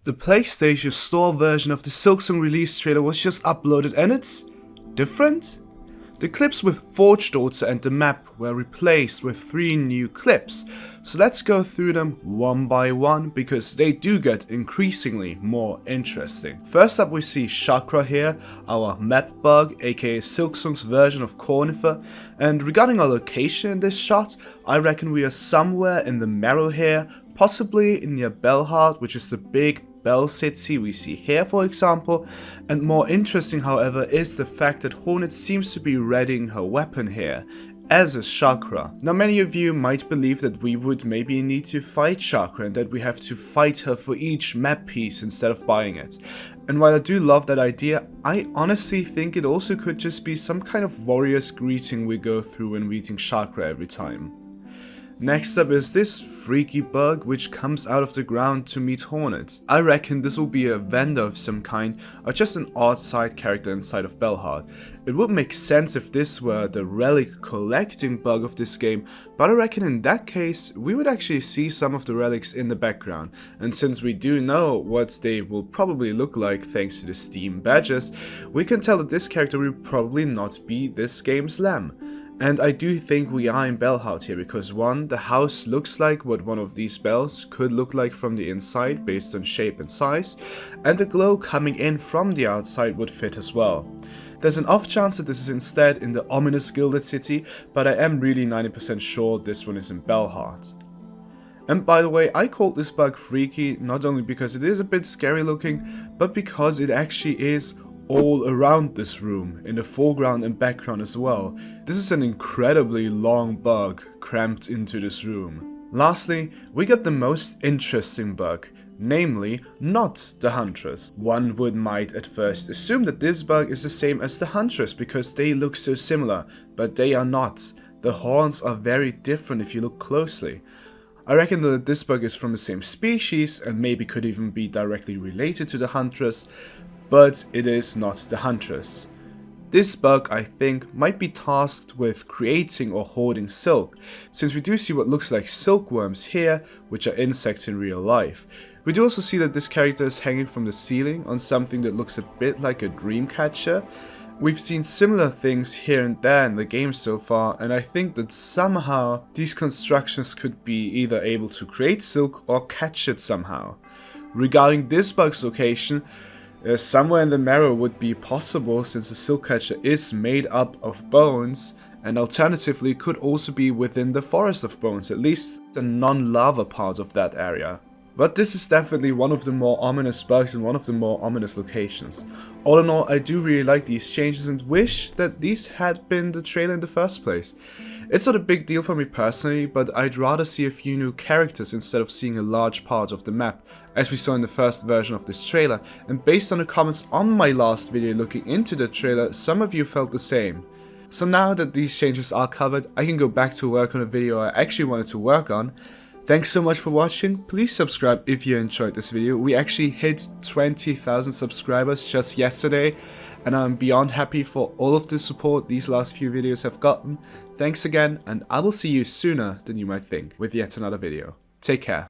The PlayStation Store version of the Silksong release trailer was just uploaded and it's different? The clips with Forge Daughter and the map were replaced with 3 new clips, so let's go through them one by one because they do get increasingly more interesting. First up we see Chakra here, our map bug aka Silksong's version of Cornifer, and regarding our location in this shot, I reckon we are somewhere in the Marrow here, possibly near Belhard, which is the big Bell City we see here for example, and more interesting however is the fact that Hornet seems to be readying her weapon here, as is Chakra. Now many of you might believe that we would maybe need to fight Chakra and that we have to fight her for each map piece instead of buying it. And while I do love that idea, I honestly think it also could just be some kind of warrior's greeting we go through when meeting Chakra every time. Next up is this freaky bug which comes out of the ground to meet Hornet. I reckon this will be a vendor of some kind or just an odd side character inside of Belhard. It would make sense if this were the relic collecting bug of this game, but I reckon in that case we would actually see some of the relics in the background, and since we do know what they will probably look like thanks to the Steam badges, we can tell that this character will probably not be this game's lamb. And I do think we are in Belhard here because 1, the house looks like what one of these bells could look like from the inside based on shape and size, and the glow coming in from the outside would fit as well. There's an off chance that this is instead in the ominous Gilded City, but I am really 90% sure this one is in Belhard. And by the way, I called this bug freaky not only because it is a bit scary looking, but because it actually is all around this room, in the foreground and background as well. This is an incredibly long bug cramped into this room. Lastly, we got the most interesting bug, namely not the Huntress. One might at first assume that this bug is the same as the Huntress because they look so similar, but they are not. The horns are very different if you look closely. I reckon that this bug is from the same species and maybe could even be directly related to the Huntress, but it is not the Huntress. This bug, I think, might be tasked with creating or hoarding silk, since we do see what looks like silkworms here, which are insects in real life. We do also see that this character is hanging from the ceiling on something that looks a bit like a dream catcher. We've seen similar things here and there in the game so far, and I think that somehow these constructions could be either able to create silk or catch it somehow. Regarding this bug's location, somewhere in the Marrow would be possible since the silk catcher is made up of bones, and alternatively could also be within the Forest of Bones, at least the non-lava part of that area. But this is definitely one of the more ominous bugs and one of the more ominous locations. All in all, I do really like these changes and wish that these had been the trailer in the first place. It's not a big deal for me personally, but I'd rather see a few new characters instead of seeing a large part of the map, as we saw in the first version of this trailer, and based on the comments on my last video looking into the trailer, some of you felt the same. So now that these changes are covered, I can go back to work on a video I actually wanted to work on. Thanks so much for watching. Please subscribe if you enjoyed this video. We actually hit 20,000 subscribers just yesterday, and I'm beyond happy for all of the support these last few videos have gotten. Thanks again, and I will see you sooner than you might think with yet another video. Take care.